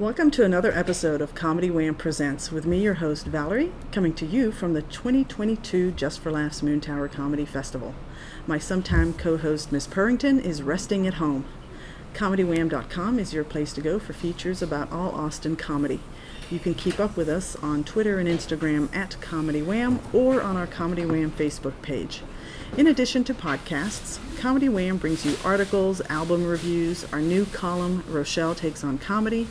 Welcome to another episode of Comedy Wham Presents with me, your host, Valerie, coming to you from the 2022 Just for Laughs Moontower Comedy Festival. My sometime co-host, Miss Purrington, is resting at home. ComedyWham.com is your place to go for features about all Austin comedy. You can keep up with us on Twitter and Instagram at Comedy Wham or on our Comedy Wham Facebook page. In addition to podcasts, Comedy Wham brings you articles, album reviews, our new column, Rochelle Takes on Comedy.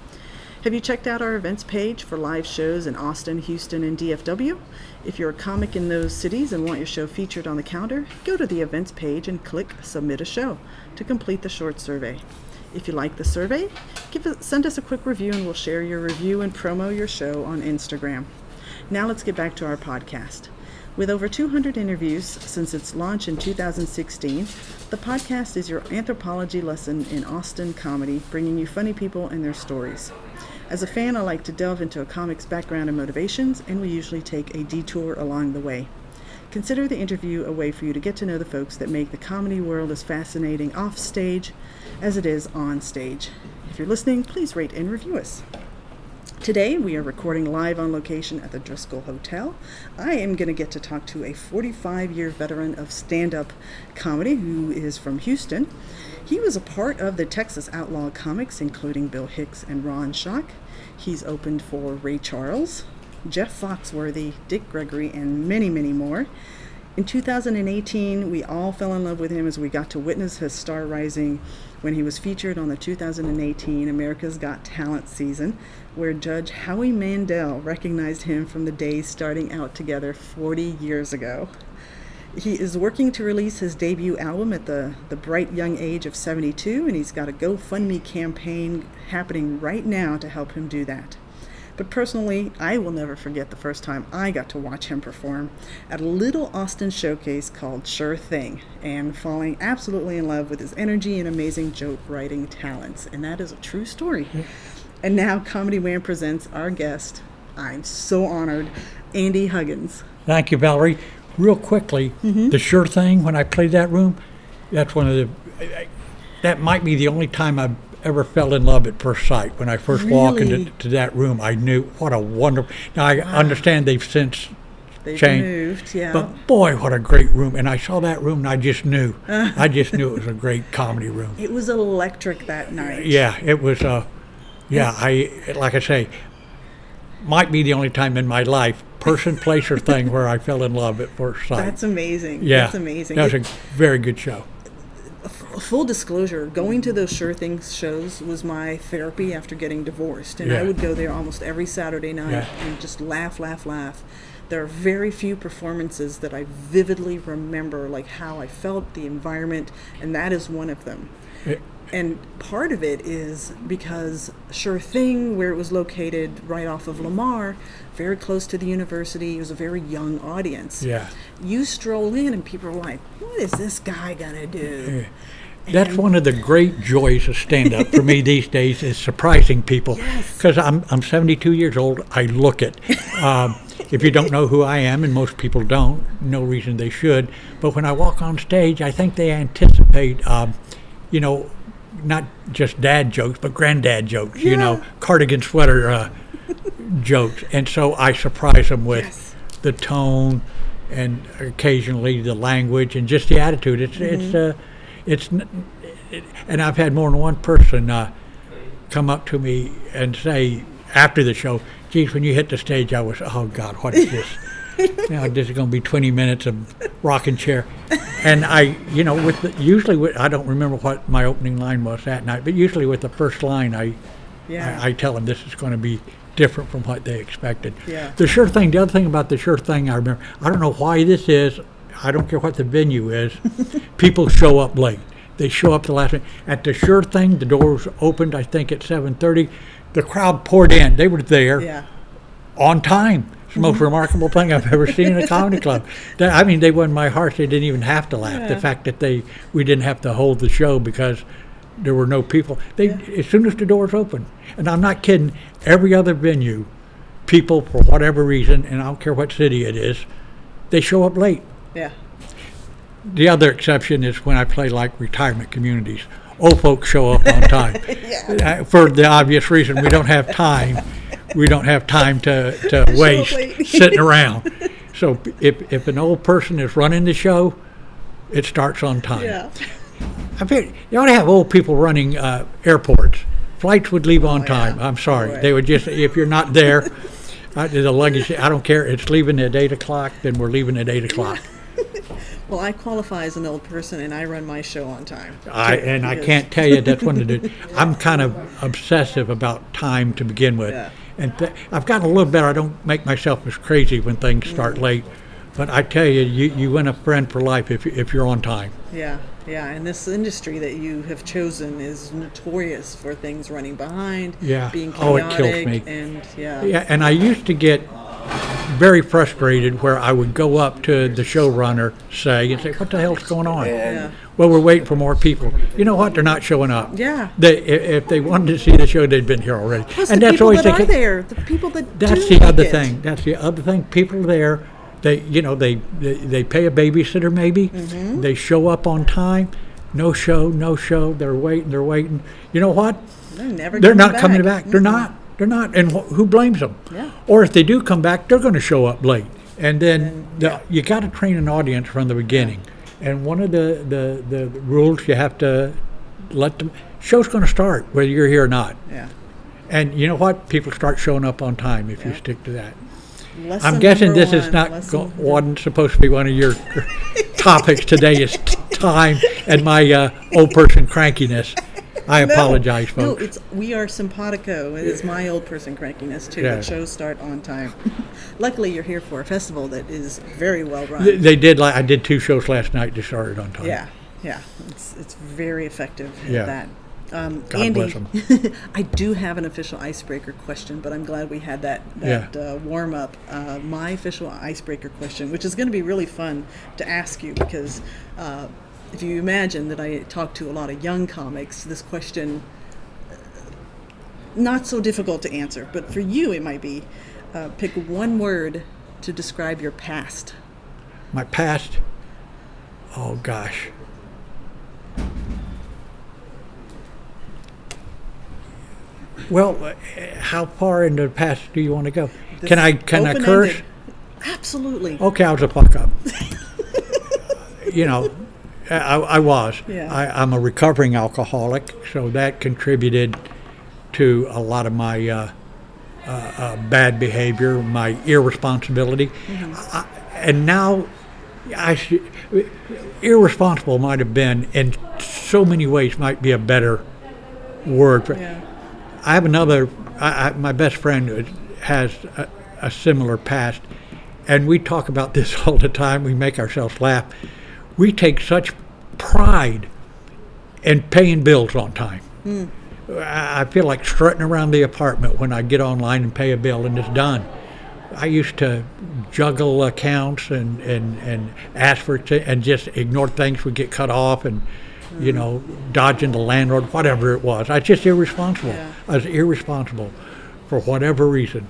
Have you checked out our events page for live shows in Austin, Houston, and DFW? If you're a comic in those cities and want your show featured on the calendar, go to the events page and click Submit a Show to complete the short survey. If you like the survey, send us a quick review and we'll share your review and promo your show on Instagram. Now let's get back to our podcast. With over 200 interviews since its launch in 2016, the podcast is your anthropology lesson in Austin comedy, bringing you funny people and their stories. As a fan, I like to delve into a comic's background and motivations, and we usually take a detour along the way. Consider the interview a way for you to get to know the folks that make the comedy world as fascinating off stage as it is on stage. If you're listening, please rate and review us. Today, we are recording live on location at the Driscoll Hotel. I am going to get to talk to a 45-year veteran of stand-up comedy who is from Houston. He was a part of the Texas Outlaw comics, including Bill Hicks and Ron Schock. He's opened for Ray Charles, Jeff Foxworthy, Dick Gregory, and many, many more. In 2018, we all fell in love with him as we got to witness his star rising when he was featured on the 2018 America's Got Talent season, where Judge Howie Mandel recognized him from the days starting out together 40 years ago. He is working to release his debut album at the bright young age of 72, and he's got a GoFundMe campaign happening right now to help him do that. But personally, I will never forget the first time I got to watch him perform at a little Austin showcase called Sure Thing, and falling absolutely in love with his energy and amazing joke writing talents. And that is a true story. And now Comedy Wham presents our guest. I'm so honored, Andy Huggins. Thank you, Valerie. Real quickly, the Sure Thing, when I played that room, that's that might be the only time I've ever fell in love at first sight. When I first walked into that room, I knew what a wonderful. Now I understand they've since changed, moved, yeah. But boy, what a great room! And I saw that room, and I just knew. I just knew it was a great comedy room. It was electric that night. Yeah, it was. Like I say, might be the only time in my life, person, place, or thing, where I fell in love at first sight. That's amazing. Yeah, that's amazing. That was a very good show. Full disclosure, going to those Sure Things shows was my therapy after getting divorced, and I would go there almost every Saturday night and just laugh. There are very few performances that I vividly remember, like how I felt, the environment, and that is one of them. And part of it is because Sure Thing, where it was located right off of Lamar, very close to the university, it was a very young audience. Yeah. You stroll in and people are like, what is this guy going to do? That's one of the great joys of stand-up for me these days, is surprising people. Because I'm 72 years old, I look it. If you don't know who I am, and most people don't, no reason they should, but when I walk on stage, I think they anticipate, not just dad jokes, but granddad jokes, cardigan sweater jokes. And so I surprise them with the tone and occasionally the language and just the attitude. And I've had more than one person come up to me and say after the show, geez, when you hit the stage, I was, oh God, what is this? This is going to be 20 minutes of rocking chair. And I don't remember what my opening line was that night, but usually with the first line, I tell them this is going to be different from what they expected. Yeah. The Sure Thing, the other thing about the Sure Thing I remember, I don't know why this is, I don't care what the venue is, people show up late. They show up the last minute. At the Sure Thing, the doors opened, I think, at 7:30. The crowd poured in. They were there on time. It's the most remarkable thing I've ever seen in a comedy club. They won my heart. They didn't even have to laugh. Yeah. The fact that we didn't have to hold the show because there were no people. As soon as the doors opened, and I'm not kidding, every other venue, people, for whatever reason, and I don't care what city it is, they show up late. Yeah. The other exception is when I play like retirement communities old folks show up on time. For the obvious reason, we don't have time. We don't have time to waste sitting around. So if an old person is running the show, it starts on time. Yeah. I bet you ought to have old people running airports. Flights would leave on time. I'm sorry. Right. They would just, if you're not there, the luggage, I don't care. It's leaving at 8 o'clock, then we're leaving at 8 o'clock. Well, I qualify as an old person, and I run my show on time. I can't tell you that's one of the. I'm kind of obsessive about time to begin with, and I've gotten a little better. I don't make myself as crazy when things start late, but I tell you, you win a friend for life if you're on time. Yeah, and this industry that you have chosen is notorious for things running behind, being chaotic, it kills me. And Yeah, and I used to get very frustrated where I would go up to the showrunner, and say, what the hell's going on? Yeah. Well, we're waiting for more people. You know what? They're not showing up. Yeah. If they wanted to see the show, they'd been here already. Plus and the that's people always that are there, the people that That's do the other make it. thing. That's the other thing. People there, they pay a babysitter maybe. Mm-hmm. They show up on time. No show. They're waiting. You know what? They're not coming back. Mm-hmm. They're not. And who blames them? Yeah. Or if they do come back, they're going to show up late. And then you got to train an audience from the beginning. And one of the rules, you have to let them. Show's going to start whether you're here or not. Yeah. And you know what? People start showing up on time if you stick to that. Lesson I'm guessing number this is one, not lesson wasn't supposed to be one of your topics today. Is time and my old person crankiness. I apologize, folks. No, we are simpatico. It is my old person crankiness too. Yeah. The shows start on time. Luckily, you're here for a festival that is very well run. They did. I did 2 shows last night. They started on time. Yeah. It's very effective Yeah. at that. God Andy, bless 'em. I do have an official icebreaker question, but I'm glad we had that warm up. My official icebreaker question, which is going to be really fun to ask you, because if you imagine that I talk to a lot of young comics, this question not so difficult to answer, but for you it might be. Pick one word to describe your past. My past. Oh gosh. Well, how far into the past do you want to go? Can I curse? Absolutely. Okay, I was a fuck up. I was. Yeah. I'm a recovering alcoholic, so that contributed to a lot of my bad behavior, my irresponsibility. Mm-hmm. And now, irresponsible might have been, in so many ways, might be a better word for. Yeah. I have another. My best friend has a similar past, and we talk about this all the time. We make ourselves laugh. We take such pride in paying bills on time. Mm. I feel like strutting around the apartment when I get online and pay a bill and it's done. I used to juggle accounts and ask for it and just ignore things would get cut off and dodging the landlord, whatever it was. I was just irresponsible. Yeah. I was irresponsible for whatever reason.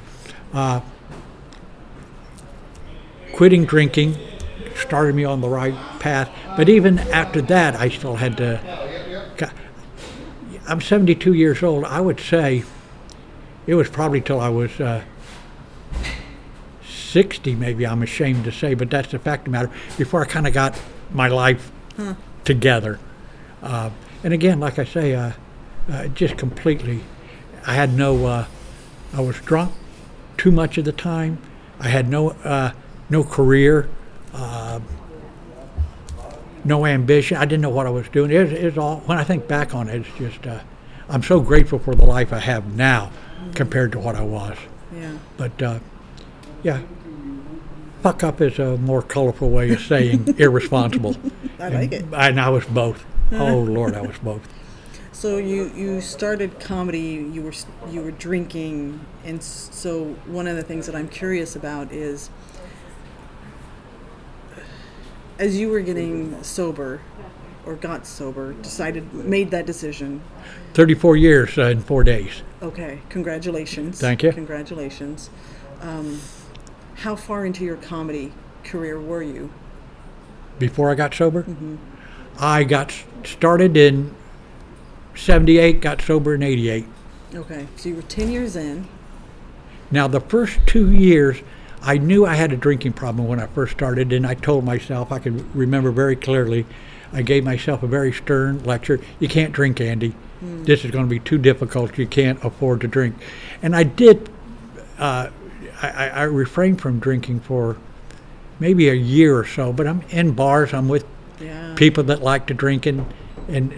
Quitting drinking started me on the right path, but even after that, I still had to. I'm 72 years old. I would say it was probably till I was 60, maybe. I'm ashamed to say, but that's the fact of the matter. Before I kind of got my life together. And again, like I say, just completely, I had I was drunk too much of the time. I had no career, no ambition. I didn't know what I was doing. It was all, when I think back on it, it's just, I'm so grateful for the life I have now compared to what I was. Yeah. But, fuck up is a more colorful way of saying irresponsible. I like it. And I was both. Oh Lord, I was both. So you started comedy. You were drinking, and so one of the things that I'm curious about is, as you were getting sober, or got sober, made that decision. 34 years in 4 days. Okay, congratulations. Thank you. Congratulations. How far into your comedy career were you? Before I got sober? Mm-hmm. I got started in 78, got sober in 88. Okay, so you were 10 years in. Now, the first 2 years, I knew I had a drinking problem when I first started, and I told myself, I can remember very clearly, I gave myself a very stern lecture. You can't drink, Andy. This is going to be too difficult. You can't afford to drink. And I did, I refrained from drinking for maybe a year or so, but I'm in bars, I'm with people that like to drink, and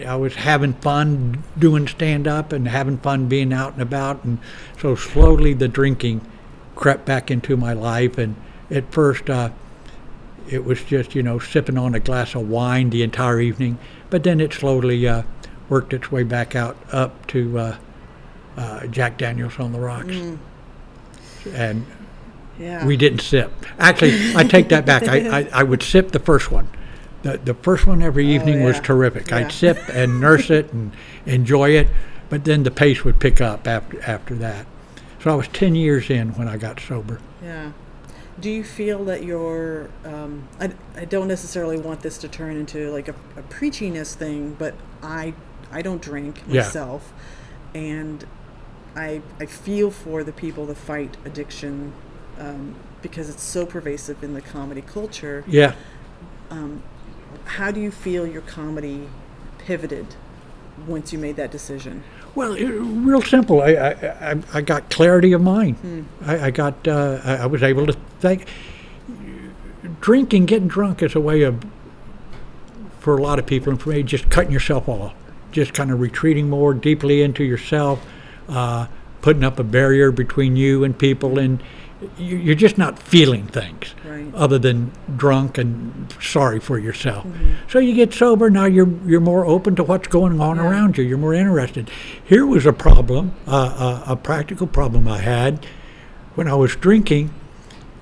I was having fun doing stand-up and having fun being out and about, and so slowly the drinking crept back into my life. And at first it was just, sipping on a glass of wine the entire evening, but then it slowly worked its way back up to Jack Daniels on the rocks. And we didn't sip. Actually, I take that back. I would sip the first one. The first one every evening was terrific. I'd sip and nurse it and enjoy it, but then the pace would pick up after that. So I was 10 years in when I got sober. Yeah. Do you feel that you're, I don't necessarily want this to turn into like a preachiness thing, but I don't drink myself, and I feel for the people that fight addiction because it's so pervasive in the comedy culture. Yeah. How do you feel your comedy pivoted once you made that decision? Well, real simple. I got clarity of mind. I was able to think. Getting drunk is a way of, for a lot of people, and for me, just cutting yourself off, just kind of retreating more deeply into yourself, putting up a barrier between you and people, and you're just not feeling things other than drunk and sorry for yourself. So you get sober, now you're more open to what's going on around you. You're more interested. Here was a problem, a practical problem I had when I was drinking.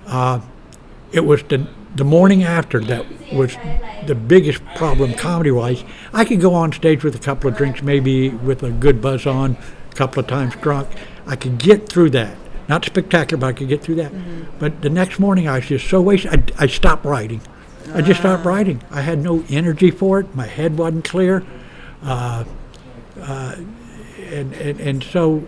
It was the morning after that was the biggest problem comedy-wise. I could go on stage with a couple of drinks, maybe with a good buzz on, a couple of times drunk. I could get through that. Not spectacular, but I could get through that. But the next morning I was just so wasted. I stopped writing. I just stopped writing. I had no energy for it. My head wasn't clear. And so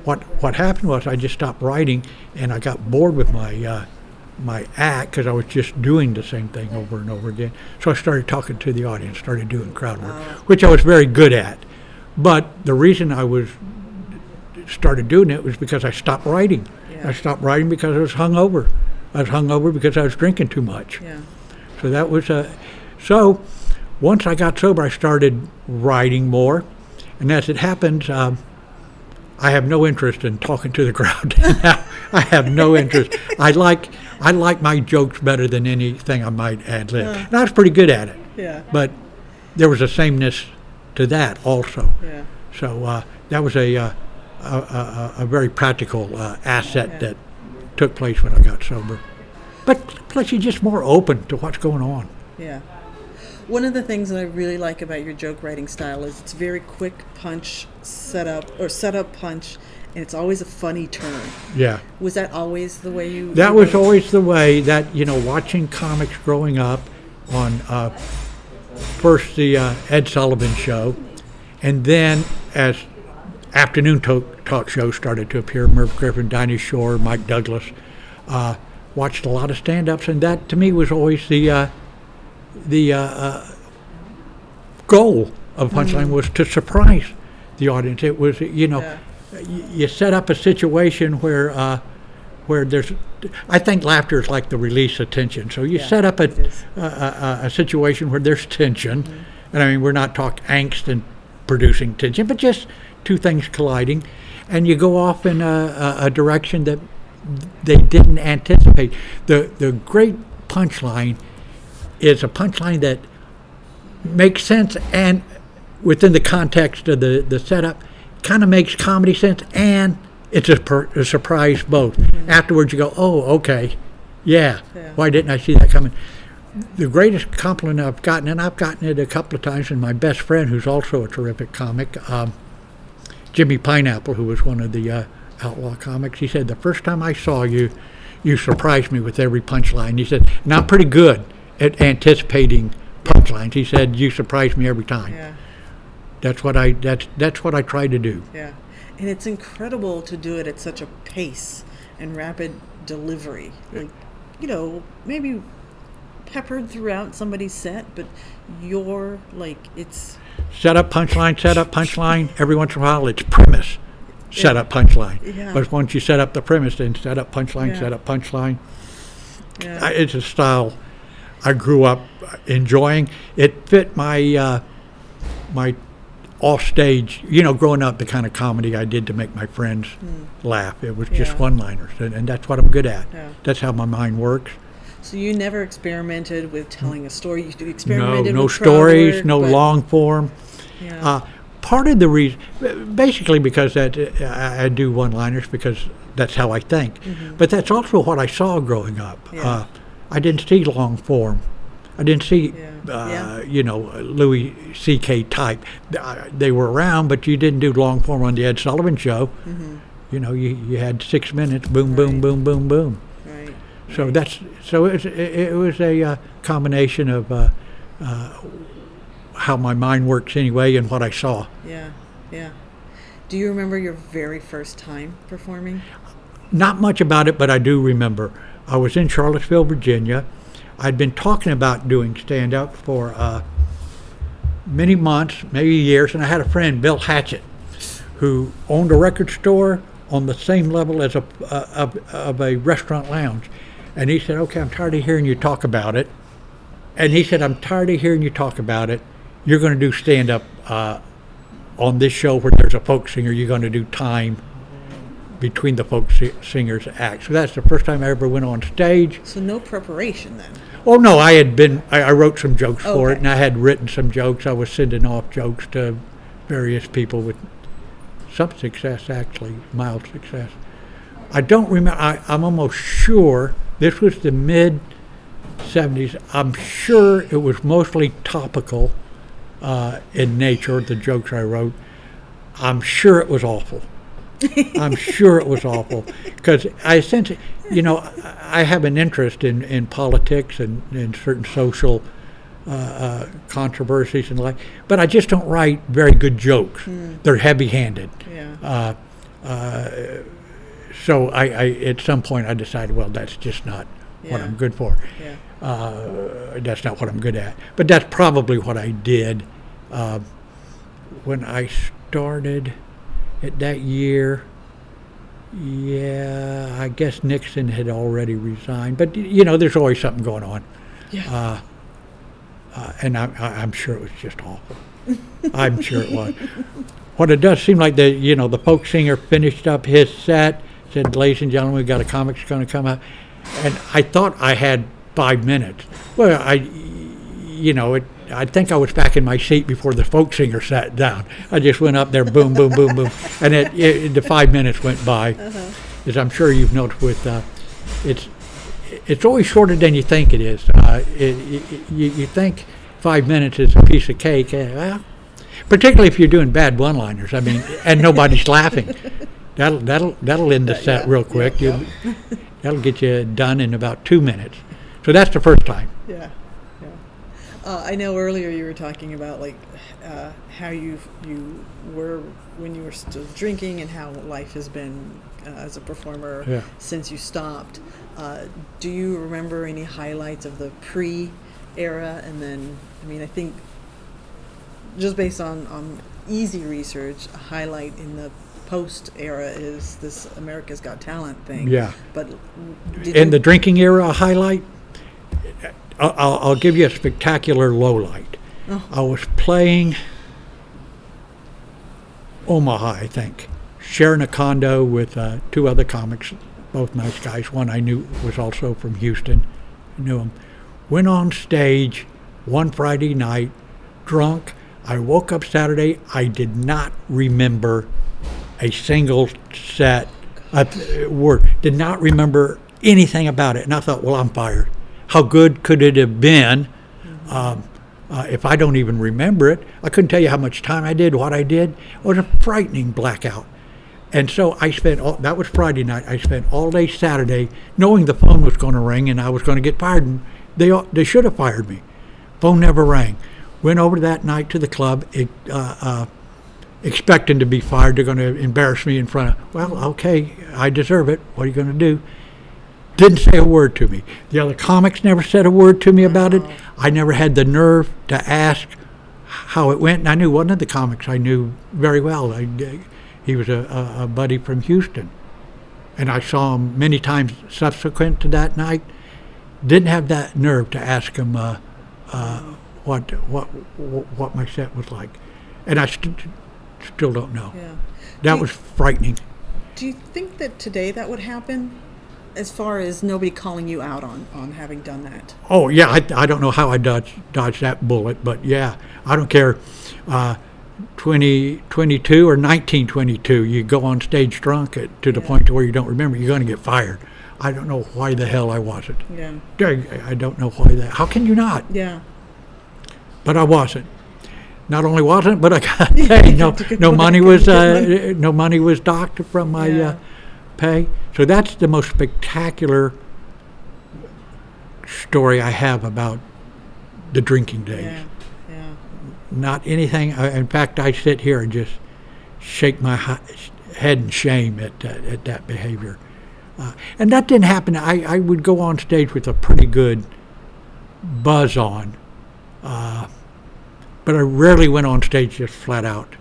what happened was I just stopped writing, and I got bored with my act because I was just doing the same thing over and over again. So I started talking to the audience, started doing crowd work, which I was very good at. But the reason I started doing it was because I stopped writing. I stopped writing because I was hungover. I was hungover because I was drinking too much. So that was so once I got sober, I started writing more, and as it happens, I have no interest in talking to the crowd. I have no interest. I like my jokes better than anything I might ad-lib. And I was pretty good at it. But there was a sameness to that also. So that was a very practical asset that took place when I got sober. But plus, you're just more open to what's going on. One of the things that I really like about your joke writing style is it's very quick punch setup punch, and it's always a funny turn. Was that always the way you? That was always the way that, watching comics growing up on first the Ed Sullivan Show, and then as afternoon talk shows started to appear, Merv Griffin, Dinah Shore, Mike Douglas, watched a lot of stand-ups, and that to me was always the goal of Punchline was to surprise the audience. It was, you set up a situation where there's, I think laughter is like the release of tension. So you set up a situation where there's tension, and I mean, we're not talking angst and producing tension, but just two things colliding, and you go off in a direction that they didn't anticipate. The great punchline is a punchline that makes sense, and within the context of the setup, kind of makes comedy sense, and it's a surprise both. Afterwards you go, oh, okay, why didn't I see that coming? The greatest compliment I've gotten, and I've gotten it a couple of times from my best friend, who's also a terrific comic, Jimmy Pineapple, who was one of the Outlaw comics. He said, the first time I saw you, you surprised me with every punchline. He said, and I'm pretty good at anticipating punchlines. He said, you surprised me every time. That's what I try to do. Yeah. And it's incredible to do it at such a pace and rapid delivery. Like, maybe peppered throughout somebody's set, but you're like, it's set up, punchline. Every once in a while, it's premise, set up, punchline. Yeah. But once you set up the premise, then set up, punchline, Yeah. set up, punchline. Yeah. It's a style I grew up enjoying. It fit my my off-stage, growing up, the kind of comedy I did to make my friends laugh. It was just Yeah. one-liners, and that's what I'm good at. Yeah. That's how my mind works. So you never experimented with telling a story? You experimented No with stories, crowd work, no but- long form. Yeah. Part of the reason, basically because I do one-liners because that's how I think. But that's also what I saw growing up. Yeah. I didn't see long form. I didn't see, Louis C.K. type. They were around, but you didn't do long form on the Ed Sullivan Show. You had 6 minutes, boom, boom, Right. boom, boom, boom. Right. So it was a combination of how my mind works anyway and what I saw. Yeah. Yeah. Do you remember your very first time performing? Not much about it, but I do remember. I was in Charlottesville, Virginia. I'd been talking about doing stand-up for many months, maybe years, and I had a friend, Bill Hatchett, who owned a record store on the same level as of a restaurant lounge. And he said, okay, I'm tired of hearing you talk about it. And he said, I'm tired of hearing you talk about it. You're going to do stand-up on this show where there's a folk singer. You're going to do time between the folk singers' acts. So that's the first time I ever went on stage. So no preparation then? Oh, no, I wrote some jokes for it, Okay. and I had written some jokes. I was sending off jokes to various people with some success, actually, mild success. I don't remember, I'm almost sure, this was the mid-'70s. I'm sure it was mostly topical in nature, the jokes I wrote. I'm sure it was awful. I'm sure it was awful because I sense, I have an interest in politics and in certain social controversies and like, but I just don't write very good jokes. They're heavy-handed. Yeah. So I at some point I decided, well, that's just not what Yeah. I'm good for. Yeah. That's not what I'm good at. But that's probably what I did when I started it that year. Yeah, I guess Nixon had already resigned. But, there's always something going on. Yeah. And I'm sure it was just awful. I'm sure it was. What it does seem like the folk singer finished up his set, said, ladies and gentlemen, we've got a comic's going to come out. And I thought I had 5 minutes. Well, I think I was back in my seat before the folk singer sat down. I just went up there, boom, boom, boom, boom, and the 5 minutes went by. As I'm sure you've noticed with, it's always shorter than you think it is. You think 5 minutes is a piece of cake. Well, particularly if you're doing bad one-liners. I mean, and nobody's laughing. That'll end the set real quick. Yeah. That'll get you done in about 2 minutes. So that's the first time. Yeah. I know earlier you were talking about how you were when you were still drinking and how life has been as a performer since you stopped. Do you remember any highlights of the pre-era? And then, I think just based on easy research, a highlight in the post-era is this America's Got Talent thing. Yeah. But in the drinking era, a highlight, I'll give you a spectacular low light. Oh. I was playing Omaha, I think, sharing a condo with 2 other comics, both nice guys. One I knew was also from Houston. I knew him. Went on stage one Friday night, drunk. I woke up Saturday. I did not remember a single set, word. Did not remember anything about it. And I thought, well, I'm fired. How good could it have been if I don't even remember it? I couldn't tell you how much time I did, what I did. It was a frightening blackout. And so I spent, that was Friday night, I spent all day Saturday knowing the phone was going to ring and I was going to get fired. And they should have fired me. Phone never rang. Went over that night to the club, expecting to be fired. They're going to embarrass me in front of, well, okay, I deserve it. What are you going to do? Didn't say a word to me. The other comics never said a word to me about it. I never had the nerve to ask how it went. And I knew one of the comics I knew very well. He was a buddy from Houston. And I saw him many times subsequent to that night. Didn't have that nerve to ask him what my set was like. And I still don't know. Yeah. That was frightening. Do you think that today that would happen, as far as nobody calling you out on having done that? Oh, yeah, I don't know how I dodged that bullet, but yeah, I don't care. 2022 or 1922, you go on stage drunk to the point to where you don't remember, you're going to get fired. I don't know why the hell I wasn't. Yeah. I don't know why that. How can you not? Yeah. But I wasn't. Not only wasn't, but I got paid. No money was docked from my pay. So that's the most spectacular story I have about the drinking days. Yeah. Yeah. Not anything. In fact, I sit here and just shake my head in shame at that behavior. And that didn't happen. I would go on stage with a pretty good buzz on. But I rarely went on stage just flat out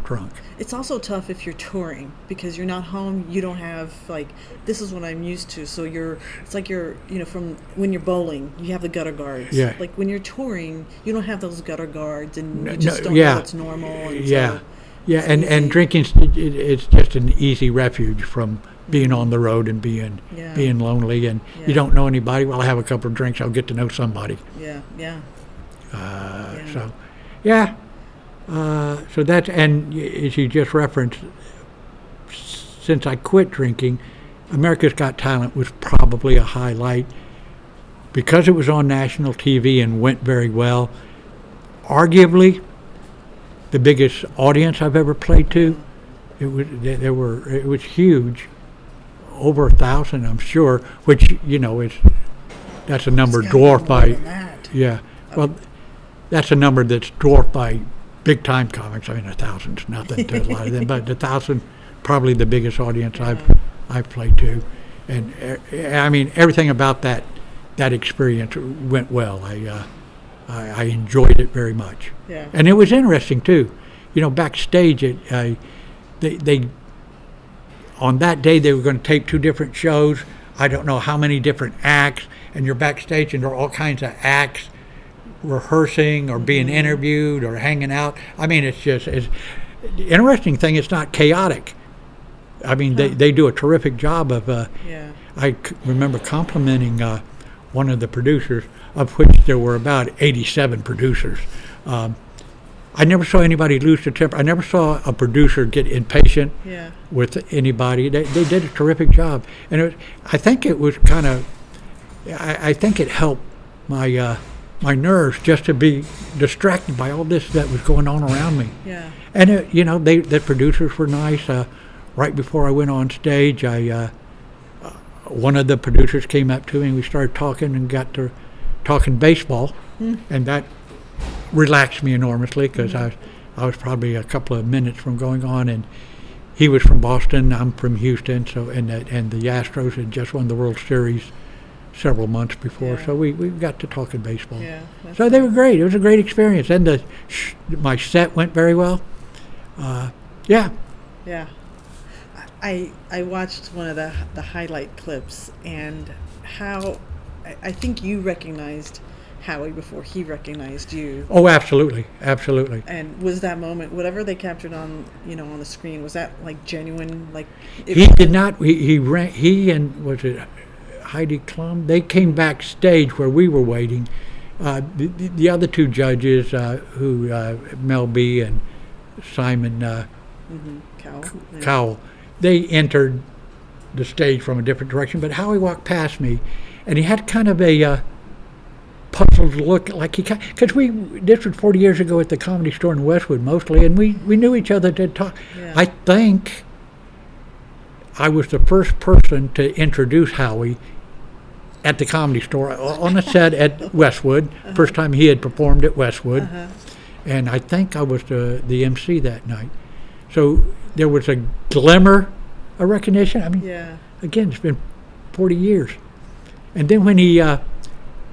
drunk. It's also tough if you're touring, because you're not home. You don't have, like, this is what I'm used to. So it's like you're, from when you're bowling, you have the gutter guards. Yeah. Like when you're touring, you don't have those gutter guards, and you just don't know what's normal. And and drinking, it's just an easy refuge from being on the road and being lonely, and you don't know anybody. Well, I have a couple of drinks, I'll get to know somebody. So that's, and as you just referenced, since I quit drinking, America's Got Talent was probably a highlight because it was on national TV and went very well. Arguably, the biggest audience I've ever played to. It was huge, over 1,000, I'm sure, which that's a number dwarfed by well, that's a number that's dwarfed by big time comics. I mean, 1,000's nothing to a lot of them, but 1,000 probably the biggest audience I've played to, and I mean everything about that experience went well. I enjoyed it very much, and it was interesting too. Backstage they on that day they were going to tape 2 different shows. I don't know how many different acts, and you're backstage and there are all kinds of acts rehearsing or being interviewed or hanging out. I mean, it's the interesting thing, it's not chaotic. I mean, they do a terrific job of, I remember complimenting one of the producers, of which there were about 87 producers. I never saw anybody lose their temper. I never saw a producer get impatient with anybody. They did a terrific job. And I think it was kind of, I think it helped my nerves just to be distracted by all this that was going on around me. Yeah. And the producers were nice. Right before I went on stage, one of the producers came up to me and we started talking and got to talking baseball, and that relaxed me enormously because I was probably a couple of minutes from going on, and he was from Boston, I'm from Houston, so and the Astros had just won the World Series several months before, so we got to talking baseball. So they were great. It was a great experience, and my set went very well. I watched one of the highlight clips, and how I think you recognized Howie before he recognized you. Oh, absolutely. And was that moment, whatever they captured on the screen, was that like genuine? Like he did not. He and was it Heidi Klum? They came backstage where we were waiting. The other 2 judges, Mel B and Simon Cowell, they entered the stage from a different direction. But Howie walked past me, and he had kind of a puzzled look, like because this was 40 years ago at the Comedy Store in Westwood mostly, and we knew each other to talk. I think I was the first person to introduce Howie at the Comedy Store on a set at Westwood. First time he had performed at Westwood. And I think I was the MC that night. So there was a glimmer of recognition. I mean, again, it's been 40 years. And then when he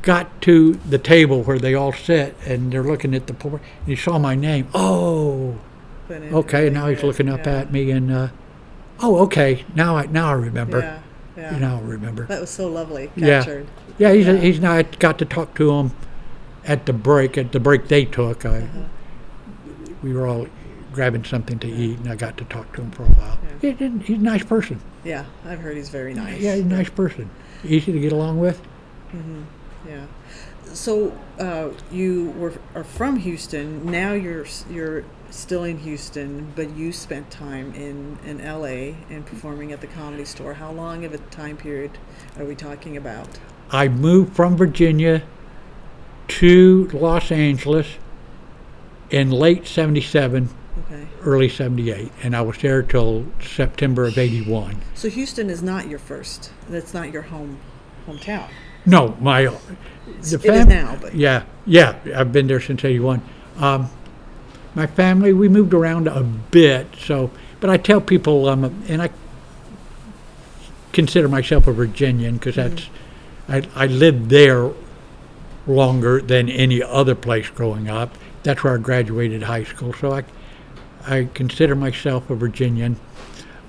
got to the table where they all sit and they're looking at the poor, and he saw my name. Oh, okay. Now he's looking up at me, and okay. Now I remember. Now I remember. That was so lovely. Captured. Yeah. He's now. I got to talk to him at the break they took. We were all grabbing something to eat, and I got to talk to him for a while. He's a nice person. Yeah, I've heard he's very nice. Yeah, he's a nice person. Easy to get along with. Yeah. So you are from Houston. Now you're still in Houston, but you spent time in L.A. and performing at the Comedy Store. How long of a time period are we talking about? I moved from Virginia to Los Angeles in late 77, early 78, and I was there till September of 81. So Houston is not your first. That's not your hometown. No, it is now, but yeah, I've been there since 81. My family, we moved around a bit, but I tell people, and I consider myself a Virginian because that's I lived there longer than any other place growing up. That's where I graduated high school, so I consider myself a Virginian.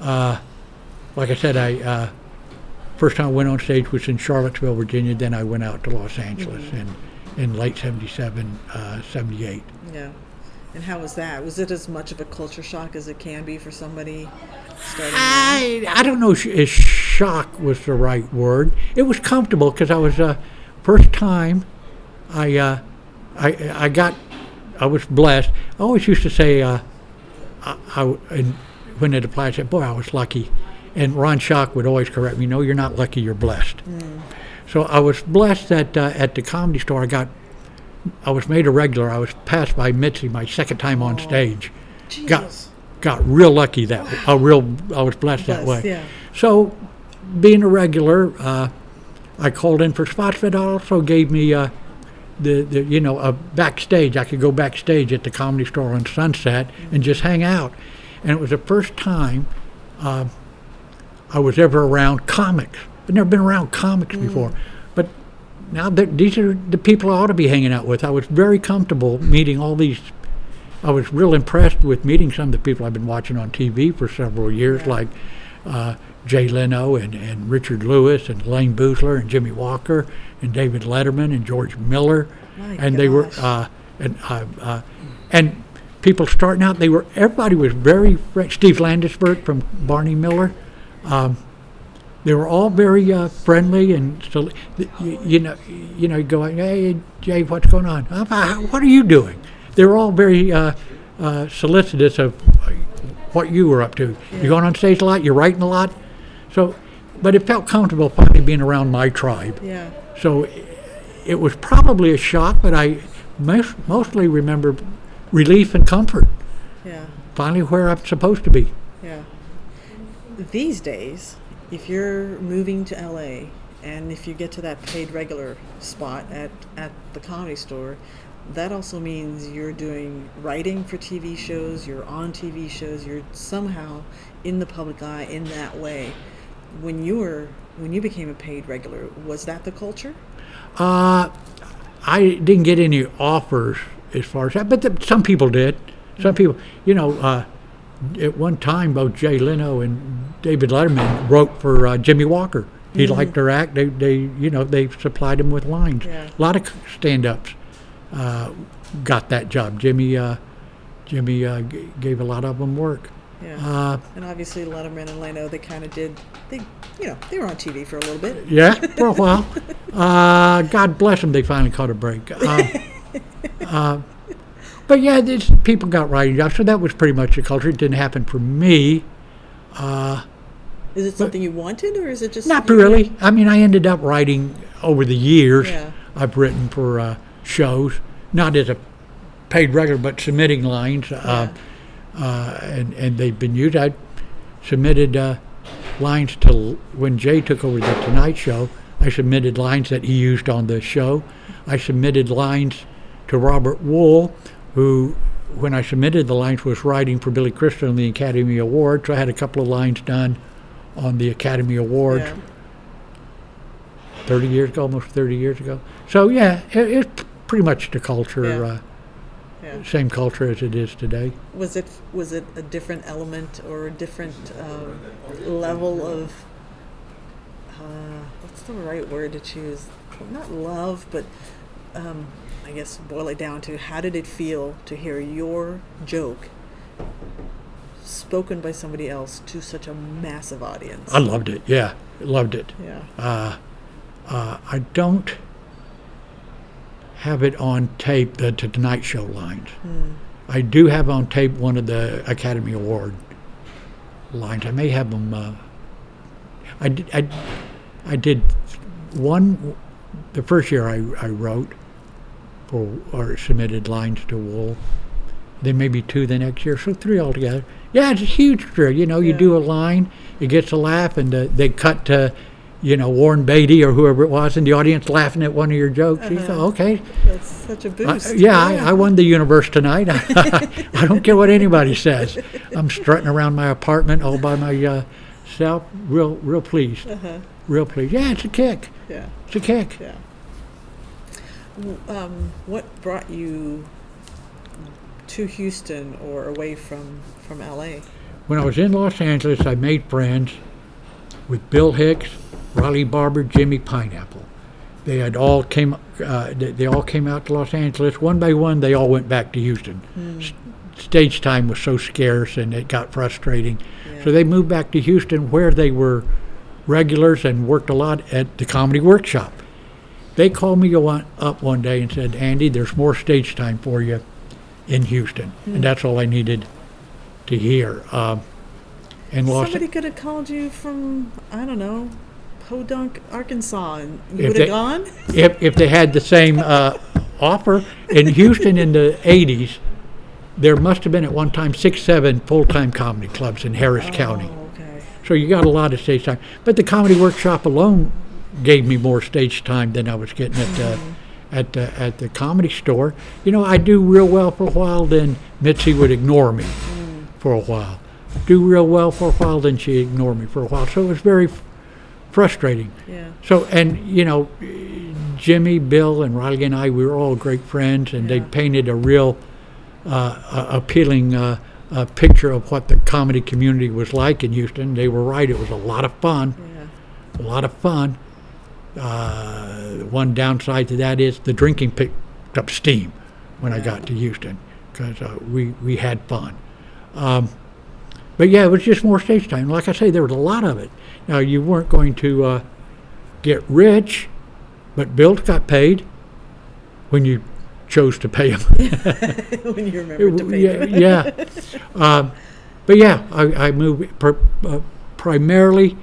Like I said, first time I went on stage was in Charlottesville, Virginia. Then I went out to Los Angeles in late 77, 78. Yeah. And how was that? Was it as much of a culture shock as it can be for somebody starting out? I don't know if shock was the right word. It was comfortable because I was first time I was blessed. I always used to say when it applied, I said, "Boy, I was lucky." And Ron Schock would always correct me, "No, you're not lucky, you're blessed." So I was blessed that at the Comedy Store I was made a regular. I was passed by Mitzi my second time on stage. Jesus. Got real lucky I was blessed that way. Yeah. So being a regular, I called in for spots, but it also gave me a backstage. I could go backstage at the Comedy Store on Sunset and just hang out. And it was the first time I was ever around comics. I'd never been around comics before. But now these are the people I ought to be hanging out with. I was very comfortable meeting all these. I was real impressed with meeting some of the people I've been watching on TV for several years, like Jay Leno and Richard Lewis and Lane Boosler and Jimmy Walker and David Letterman and George Miller. They were and people starting out. Everybody was very Steve Landisberg from Barney Miller. They were all very friendly, and so you go, "Hey Jay, what's going on? What are you doing?" They were all very solicitous of what you were up to. Yeah. You're going on stage a lot. You're writing a lot. So, but it felt comfortable finally being around my tribe. Yeah. So, it was probably a shock, but I mostly remember relief and comfort. Yeah. Finally, where I'm supposed to be. Yeah. These days, if you're moving to LA and if you get to that paid regular spot at the Comedy Store, that also means you're doing writing for TV shows, you're on TV shows, you're somehow in the public eye in that way. When you became a paid regular, was that the culture? I didn't get any offers as far as that, but some people did. Some people, at one time, both Jay Leno and David Letterman wrote for Jimmy Walker. He liked their act. They supplied him with lines. Yeah. A lot of stand-ups got that job. Jimmy gave a lot of them work. Yeah. And obviously Letterman and Leno, they kind of did. They were on TV for a little bit. Yeah, for a while. God bless them. They finally caught a break. But yeah, people got writing jobs, so that was pretty much the culture. It didn't happen for me. Is it something you wanted, or is it just... Not really. I mean, I ended up writing over the years. Yeah. I've written for shows, not as a paid regular, but submitting lines, and they've been used. I submitted lines to when Jay took over the Tonight Show. I submitted lines that he used on the show. I submitted lines to Robert Wool, who, when I submitted the lines, was writing for Billy Crystal on the Academy Award. So I had a couple of lines done on the Academy Award 30 years ago, almost 30 years ago. So yeah, it's pretty much the culture, same culture as it is today. Was it a different element or a different level of what's the right word to choose? Not love, but I guess boil it down to, how did it feel to hear your joke spoken by somebody else to such a massive audience? I loved it. Yeah, loved it. Yeah. I don't have it on tape, the Tonight Show lines. I do have on tape one of the Academy Award lines. I may have them. I did one the first year I wrote or submitted lines to Wool. Then maybe two the next year, so three altogether. Yeah, it's a huge thrill. You know, you do a line, it gets a laugh, and they cut to, Warren Beatty or whoever it was in the audience laughing at one of your jokes. You thought, okay. That's such a boost. I won the universe tonight. I don't care what anybody says. I'm strutting around my apartment all by myself, real pleased. Real pleased. Yeah, it's a kick. Yeah. It's a kick. Yeah. What brought you to Houston or away from LA? When I was in Los Angeles, I made friends with Bill Hicks, Riley Barber, Jimmy Pineapple. They all came out to Los Angeles. One by one, they all went back to Houston. Stage time was so scarce, and it got frustrating. Yeah. So they moved back to Houston, where they were regulars and worked a lot at the Comedy Workshop. They called me up one day and said, "Andy, there's more stage time for you in Houston." And that's all I needed to hear. Somebody could have called you from, I don't know, Podunk, Arkansas, and you would have gone? If they had the same offer. In Houston in the 80s, there must have been at one time 6-7 full-time comedy clubs in Harris County. Okay. So you got a lot of stage time. But the Comedy Workshop alone gave me more stage time than I was getting at the Comedy Store. I do real well for a while, then Mitzi would ignore me for a while. Do real well for a while, then she ignored me for a while. So it was very frustrating. Yeah. So, and Jimmy, Bill, and Riley and I, we were all great friends, and they painted a real appealing picture of what the comedy community was like in Houston. They were right. It was a lot of fun. Yeah. A lot of fun. One downside to that is the drinking picked up steam when I got to Houston, because we had fun. But yeah, it was just more stage time. Like I say, there was a lot of it. Now, you weren't going to get rich, but bills got paid when you chose to pay them. When you remembered to pay them. Yeah. But yeah, I moved primarily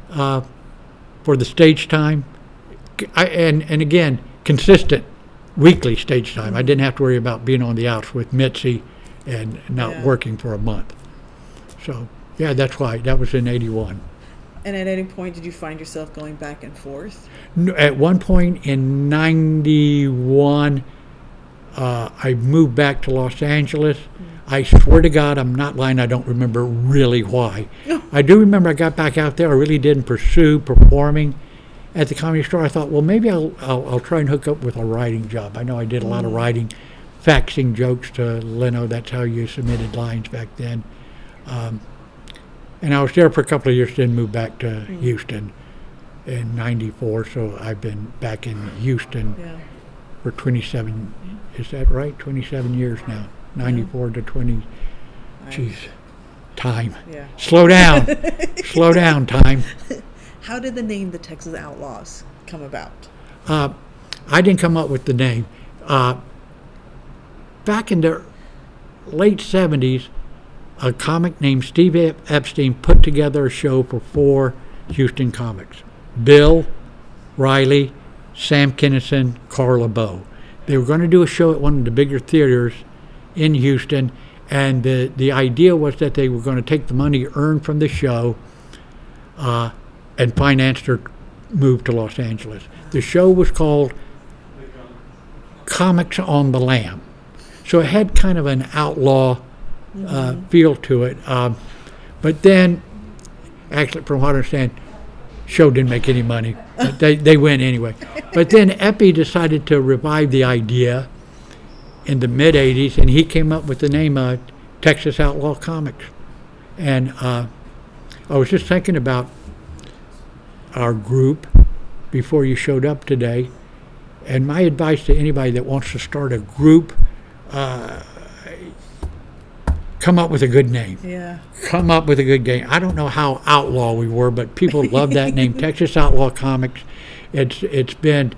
for the stage time. And again, consistent weekly stage time. I didn't have to worry about being on the outs with Mitzi and not working for a month. So, yeah, that's why. That was in 81. And at any point, did you find yourself going back and forth? No, at one point in 91, I moved back to Los Angeles. I swear to God, I'm not lying. I don't remember really why. I do remember I got back out there. I really didn't pursue performing at the Comedy Store. I thought, well, maybe I'll try and hook up with a writing job. I know I did a lot of writing, faxing jokes to Leno. That's how you submitted lines back then. And I was there for a couple of years, then moved back to Houston in 94. So I've been back in Houston for 27, is that right? 27 years now. 94 to 20. Jeez, time. Yeah. Slow down. Slow down, time. How did the name the Texas Outlaws come about? I didn't come up with the name. Back in the late 70s, a comic named Steve Epstein put together a show for 4 Houston comics. Bill, Riley, Sam Kinison, Carl LeBeau. They were going to do a show at one of the bigger theaters in Houston, and the idea was that they were going to take the money earned from the show and finance their moved to Los Angeles. The show was called Comics on the Lam. So it had kind of an outlaw feel to it. But then, actually, from what I understand, show didn't make any money. But they went anyway. But then Epi decided to revive the idea in the mid-'80s, and he came up with the name Texas Outlaw Comics. And I was just thinking about our group before you showed up today, and my advice to anybody that wants to start a group, come up with a good name. Yeah. Come up with a good name. I don't know how outlaw we were, but people love that name, Texas Outlaw Comics. It's been,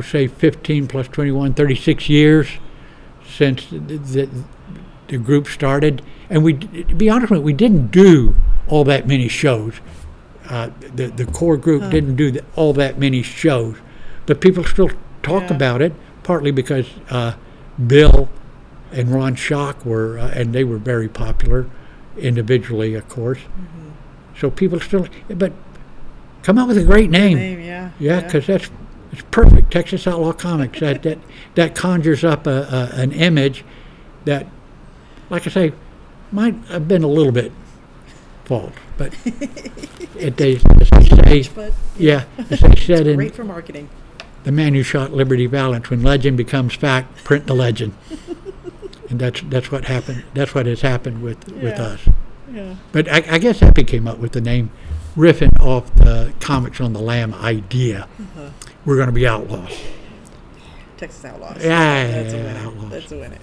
say 15 plus 21, 36 years since the group started. And to be honest with you, we didn't do all that many shows. The core group didn't do all that many shows, but people still talk about it, partly because Bill and Ron Schock were, and they were very popular individually, of course. So people still, but come up with a great name. Because it's perfect. Texas Outlaw Comics. That conjures up an image that, like I say, might have been a little bit false, but as they said in great for marketing. The Man Who Shot Liberty Valance, when legend becomes fact, print the legend. And that's what happened. That's what has happened with us. Yeah. But I guess Epi came up with the name, riffing off the Comics on the Lam idea. We're going to be outlaws. Texas Outlaws. That's a winner.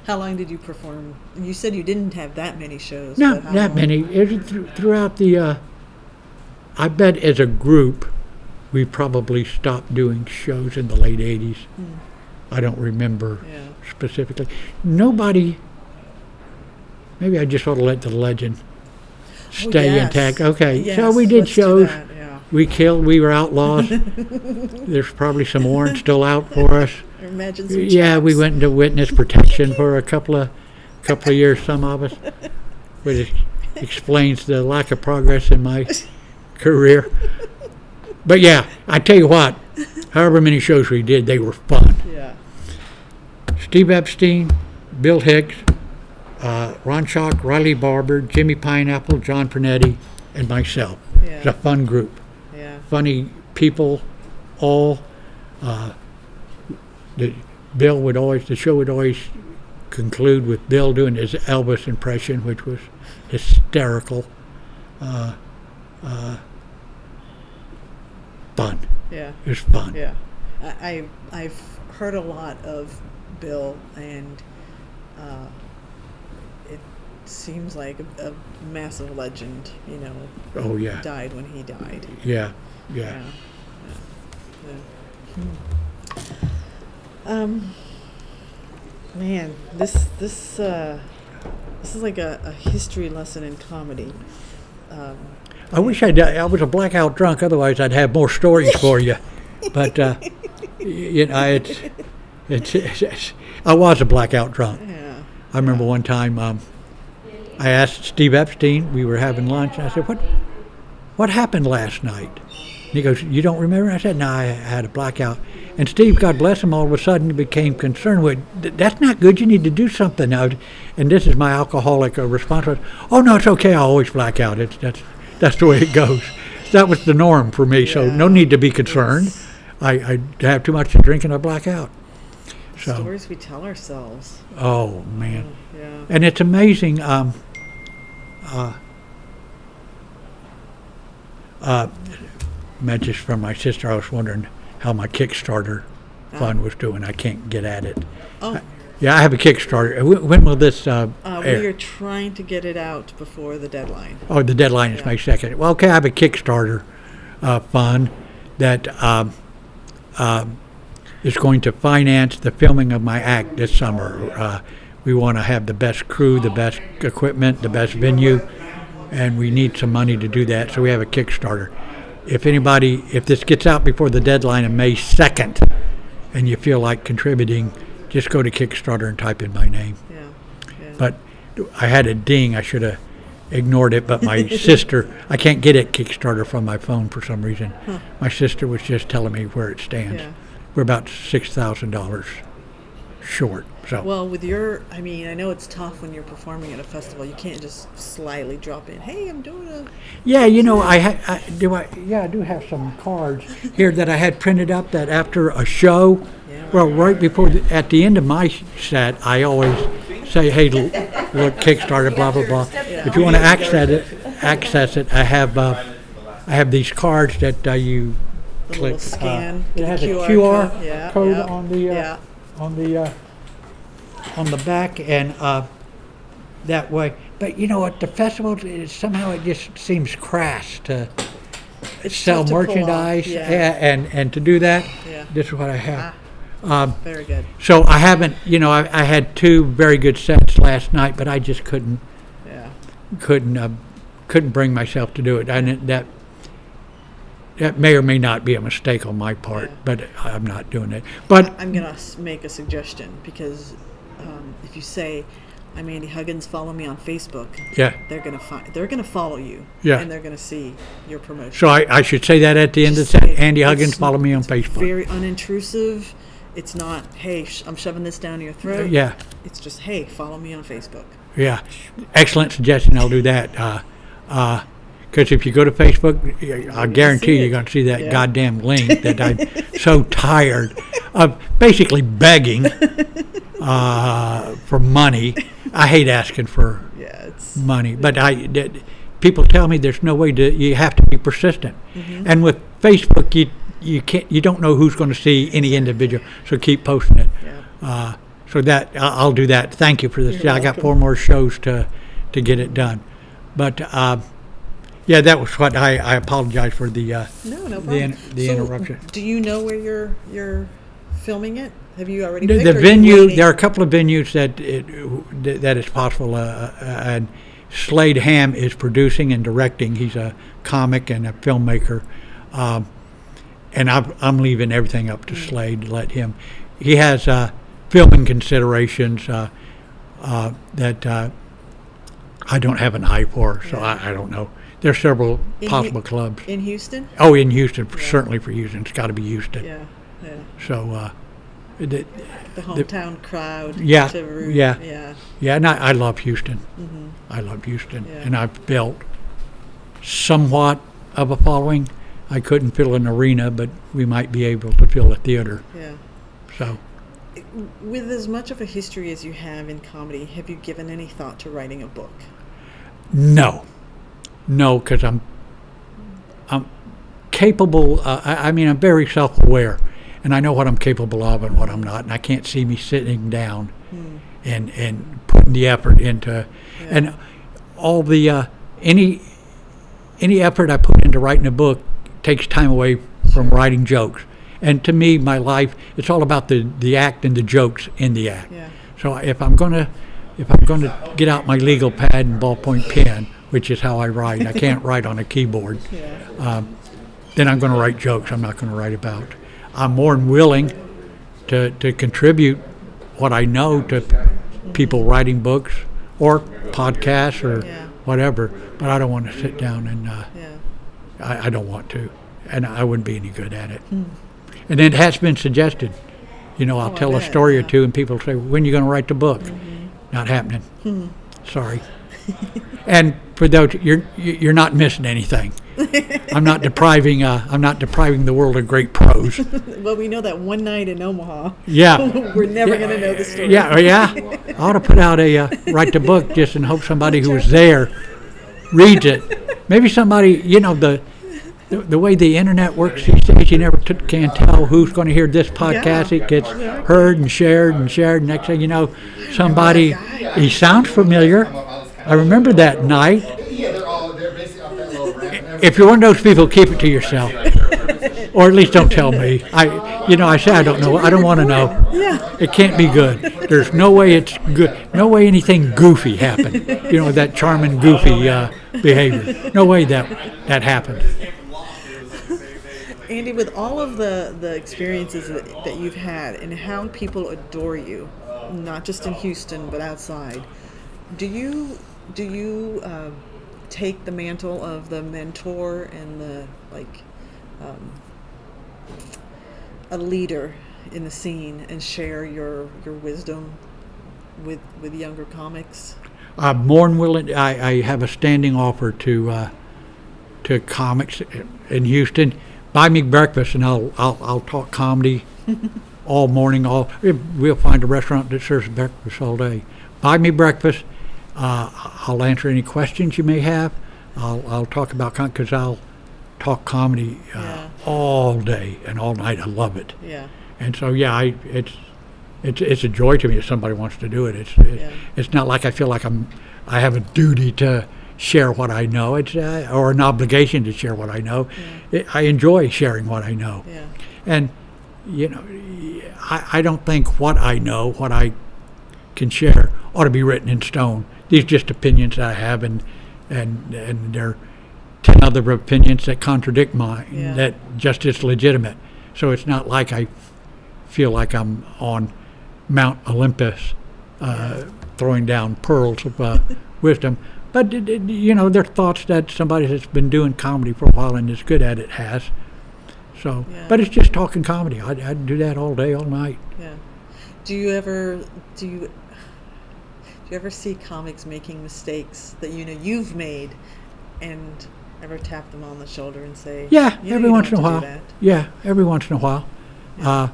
How long did you perform? You said you didn't have that many shows. Not that many. Throughout the, I bet as a group, we probably stopped doing shows in the late 80s. I don't remember specifically. Nobody, maybe I just ought to let the legend stay intact. Okay, so we did shows. We killed, we were outlaws. There's probably some warrants still out for us. Imagine some chaps. We went into witness protection for a couple of years, some of us. Which explains the lack of progress in my career. But yeah, I tell you what, however many shows we did, they were fun. Yeah. Steve Epstein, Bill Hicks, Ron Schock, Riley Barber, Jimmy Pineapple, John Pernetti, and myself. It's a fun group. Yeah. Funny people, all. The show would always conclude with Bill doing his Elvis impression, which was hysterical. Fun. Yeah. It was fun. Yeah. I've heard a lot of Bill, and it seems like a massive legend, Oh, yeah. Died when he died. Yeah. Man, this is like a history lesson in comedy. I wish I was a blackout drunk. Otherwise, I'd have more stories for you. But it's I was a blackout drunk. Yeah. I remember one time I asked Steve Epstein. We were having lunch, and I said, "What happened last night?" And he goes, "You don't remember?" I said, "No, I had a blackout." And Steve, God bless him, all of a sudden became concerned with, "That's not good. You need to do something now." And this is my alcoholic response was, "Oh no, it's okay. I always black out. That's the way it goes." That was the norm for me. So no need to be concerned. Yes. I have too much to drink and I black out. So, stories we tell ourselves. Oh man. Yeah. And it's amazing. Message from my sister. I was wondering how my Kickstarter fund was doing. I can't get at it. Oh. Yeah, I have a Kickstarter. When will this air? We are trying to get it out before the deadline. Oh, the deadline is May 2nd. Well, okay, I have a Kickstarter fund that is going to finance the filming of my act this summer. We want to have the best crew, the best equipment, the best venue, and we need some money to do that, so we have a Kickstarter. If this gets out before the deadline of May 2nd, and you feel like contributing, just go to Kickstarter and type in my name. Yeah. But I had a ding. I should have ignored it, but my sister, I can't get it Kickstarter from my phone for some reason. My sister was just telling me where it stands. Yeah. We're about $6,000 short. So Well, with your, I mean, I know it's tough when you're performing at a festival. You can't just slyly drop in, hey, I'm doing a... yeah, I do have some cards here that I had printed up that after a show, Yeah. well, right before, at the end of my set, I always say, hey, look, Kickstarter, blah, blah, blah. If you want to access it, I have these cards that you The click. little scan, It the has a QR QR code. Yeah, code yeah, on the yeah. on the back, and that way. But you know what? The festival somehow it just seems crass to It's sell tough to pull off, merchandise, yeah. and to do that. Yeah. This is what I have. Very good. So I haven't, I had two very good sets last night, but I just couldn't Yeah. bring myself to do it. And that may or may not be a mistake on my part, Yeah. but I'm not doing it. But I'm going to make a suggestion because if you say, I'm Andy Huggins, follow me on Facebook, yeah, they're going to follow you. Yeah. And they're going to see your promotion. so I should say that at the end of the Just set. say Andy Huggins, it's- follow me on it's Facebook. Very unintrusive. It's not, hey, I'm shoving this down your throat. Yeah, It's just, hey, follow me on Facebook. yeah. Excellent suggestion. I'll do that. Because if you go to Facebook, I guarantee see you're it. going to see that Yeah. goddamn link that I'm so tired of basically begging for money. I hate asking for Yeah, it's money, but people tell me there's no way you have to be persistent. And with Facebook, you don't know who's going to see any individual, so keep posting it. yeah. So that I'll do that. Thank you for this. You're I got welcome. 4 more shows to get it done, but yeah, that was what I apologize for the No problem. the So, interruption. Do you know where you're filming it? Have you already The picked, or are you venue, waiting? there are a couple of venues that it's possible. And Slade Ham is producing and directing. He's a comic and a filmmaker, and I'm leaving everything up to Slade. Let him. He has filming considerations that I don't have an eye for, so I don't know. There's several In possible Hu- clubs. in Houston? Oh, in Houston, certainly for Houston. It's got to be Houston. Yeah, yeah. So. The hometown crowd. Yeah, To root. yeah. Yeah. Yeah, and I love Houston. Mm-hmm. I love Houston, Yeah. and I've built somewhat of a following. I couldn't fill an arena, but we might be able to fill a theater. Yeah. So, With as much of a history as you have in comedy, have you given any thought to writing a book? no, because I'm capable. I mean, I'm very self-aware, and I know what I'm capable of and what I'm not, and I can't see me sitting down and putting the effort into, and all the any effort I put into writing a book takes time away from writing jokes. And to me, my life, it's all about the act and the jokes in the act. Yeah. So if I'm gonna get out my legal pad and ballpoint pen, which is how I write, I can't write on a keyboard. Then I'm going to write jokes. I'm not going to write about. I'm more than willing to contribute what I know to people writing books or podcasts or whatever. But I don't want to sit down and I don't want to, and I wouldn't be any good at it. And it has been suggested. I'll I tell a bet, story or yeah. two, and people say, "When are you going to write the book?" Not happening. Sorry. And for those, you're not missing anything. I'm not depriving the world of great prose. Well, we know that one night in Omaha. Yeah. We're never going to know the story. Yeah. I ought to put out write the book just and hope somebody who was there reads it. Maybe somebody, the way the internet works these days, you never can tell who's going to hear this podcast. Yeah. It gets heard and shared and shared. Next thing you know, somebody, he sounds familiar. I remember that night. They're basically off that little ramp. If you're one of those people, keep it to yourself, or at least don't tell me. I say I don't know. I don't want to know. Yeah. It can't be good. There's no way it's good. No way anything goofy happened. That charming, goofy behavior. No way that happened. Andy, with all of the experiences that you've had and how people adore you, not just in Houston but outside, do you take the mantle of the mentor and the a leader in the scene and share your wisdom with younger comics? I'm more than willing. I have a standing offer to comics in Houston. Buy me breakfast and I'll talk comedy all morning. We'll find a restaurant that serves breakfast all day. Buy me breakfast. I'll answer any questions you may have. I'll talk about because I'll talk comedy all day and all night. I love it. Yeah. And so it's a joy to me if somebody wants to do it. It's not like I feel like I have a duty to share what I know. It's or an obligation to share what I know. Yeah. I enjoy sharing what I know. Yeah. And I don't think what I know, what I can share, ought to be written in stone. These are just opinions that I have, and there are 10 other opinions that contradict mine that just is legitimate. So it's not like I feel like I'm on Mount Olympus throwing down pearls of wisdom. But, they're thoughts that somebody that's been doing comedy for a while and is good at it has. So, but it's just talking comedy. I'd do that all day, all night. Yeah. Do you ever see comics making mistakes that you've made, and ever tap them on the shoulder and say, every once in a while. Yeah, every once in a while. Yeah.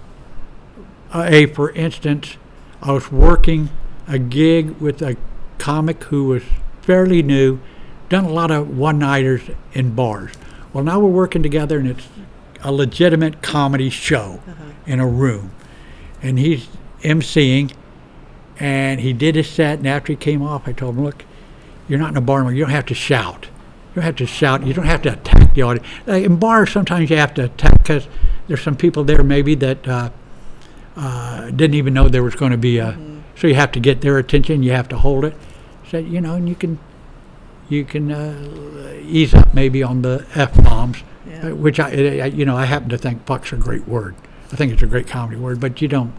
For instance, I was working a gig with a comic who was fairly new, done a lot of one-nighters in bars. Well, now we're working together, and it's a legitimate comedy show in a room. And he's emceeing, and he did his set, and after he came off, I told him, look, you're not in a bar anymore. You don't have to shout. You don't have to shout. You don't have to attack the audience. In bars, sometimes you have to attack because there's some people there maybe that didn't even know there was going to be a... So you have to get their attention. You have to hold it. So, and you can ease up maybe on the F-bombs, which I happen to think fuck's a great word. I think it's a great comedy word, but you don't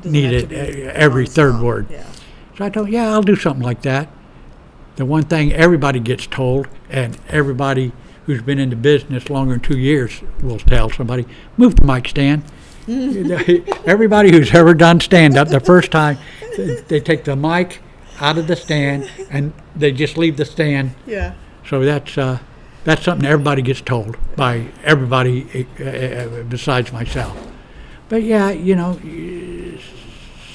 need it every third word. Yeah. So I told I'll do something like that. The one thing everybody gets told, and everybody who's been in the business longer than 2 years will tell somebody, move the mic stand. Everybody who's ever done stand-up, the first time, they take the mic out of the stand and they just leave the stand. Yeah. So that's something everybody gets told by everybody besides myself. But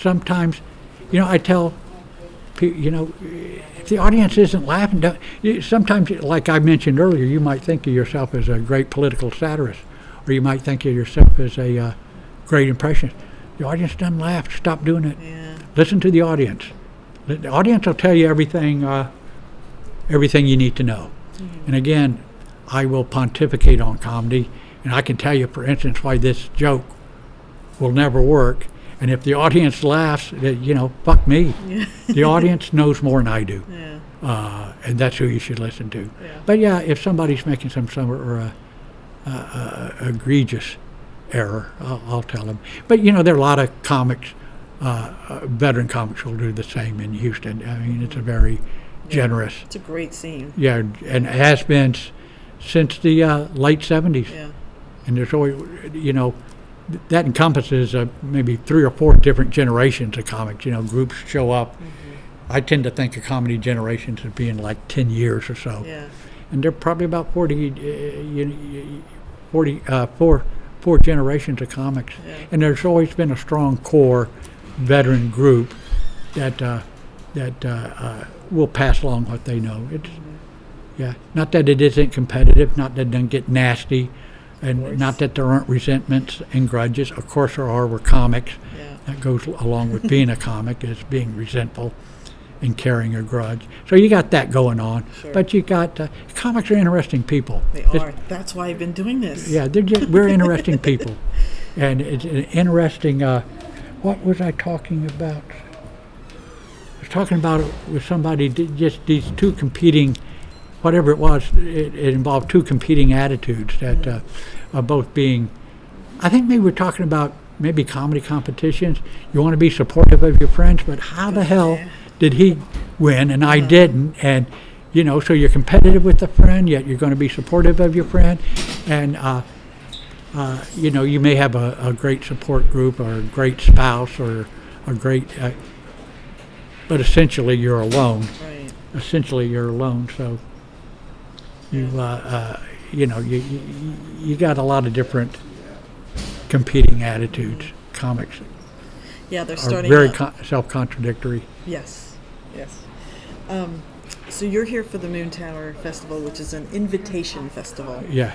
sometimes, I tell people, if the audience isn't laughing, sometimes, like I mentioned earlier, you might think of yourself as a great political satirist, or you might think of yourself as a great impressionist. The audience doesn't laugh. Stop doing it. Yeah. Listen to the audience. The audience will tell you everything you need to know. Mm-hmm. And again, I will pontificate on comedy, and I can tell you, for instance, why this joke will never work. And if the audience laughs, fuck me. Yeah. The audience knows more than I do. Yeah. And that's who you should listen to. Yeah. But if somebody's making some or egregious error, I'll tell them. But there are a lot of comics, veteran comics will do the same in Houston. I mean, it's a very generous. It's a great scene. Yeah, and it has been since the late 70s. Yeah. And there's always, that encompasses maybe 3 or 4 different generations of comics. Groups show up. Mm-hmm. I tend to think of comedy generations as being like 10 years or so. Yeah. And there are probably about 4 generations of comics. Yeah. And there's always been a strong core veteran group that will pass along what they know. It's not that it isn't competitive, not that it doesn't get nasty, and not that there aren't resentments and grudges. Of course there are. We're comics. Yeah. That goes along with being a comic, is being resentful and carrying a grudge. So you got that going on. Sure. But you got comics are interesting people. They are. That's why I've been doing this. Yeah, we're interesting people, and it's an interesting. What was I talking about? I was talking about it with somebody. Just these two competing, whatever it was. It involved two competing attitudes that are both being. I think maybe we're talking about maybe comedy competitions. You want to be supportive of your friends, but how the hell did he win and I didn't? And so you're competitive with a friend, yet you're going to be supportive of your friend, and you may have a great support group or a great spouse or a great, but essentially you're alone. Right. Essentially you're alone, so you got a lot of different competing attitudes. Comics Yeah, they're are starting very up. self-contradictory. Yes. So you're here for the Moontower Festival, which is an invitation festival. Yeah.